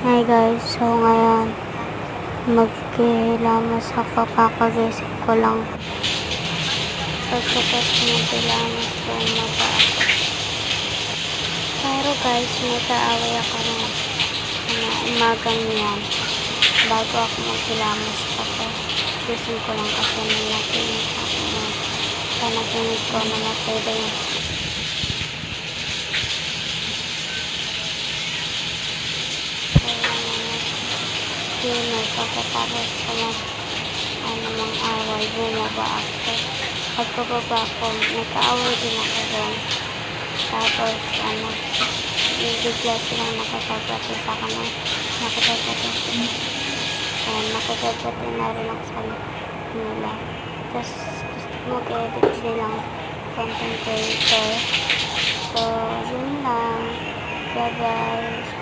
Hi guys, so ngayon magkilamas ako, kakagising ko lang. Pagkatapos magkilamas ko, umaba ako. Pero guys, may kaaway ako na umagang yan. Bago ako magkilamas ako, gising ko lang kasi nalakinig ako na panaginip ko na matay daw yung dinner. Pagkatapos ko mang away, bumaba ako. Pagkababa ko, nagkaaway din ako doon. Tapos bigla silang nakapagpati sa akin na nakapagpati na rin ako sa nila. Tapos gusto ko mag-edit silang content creator. So yun lang, bye bye.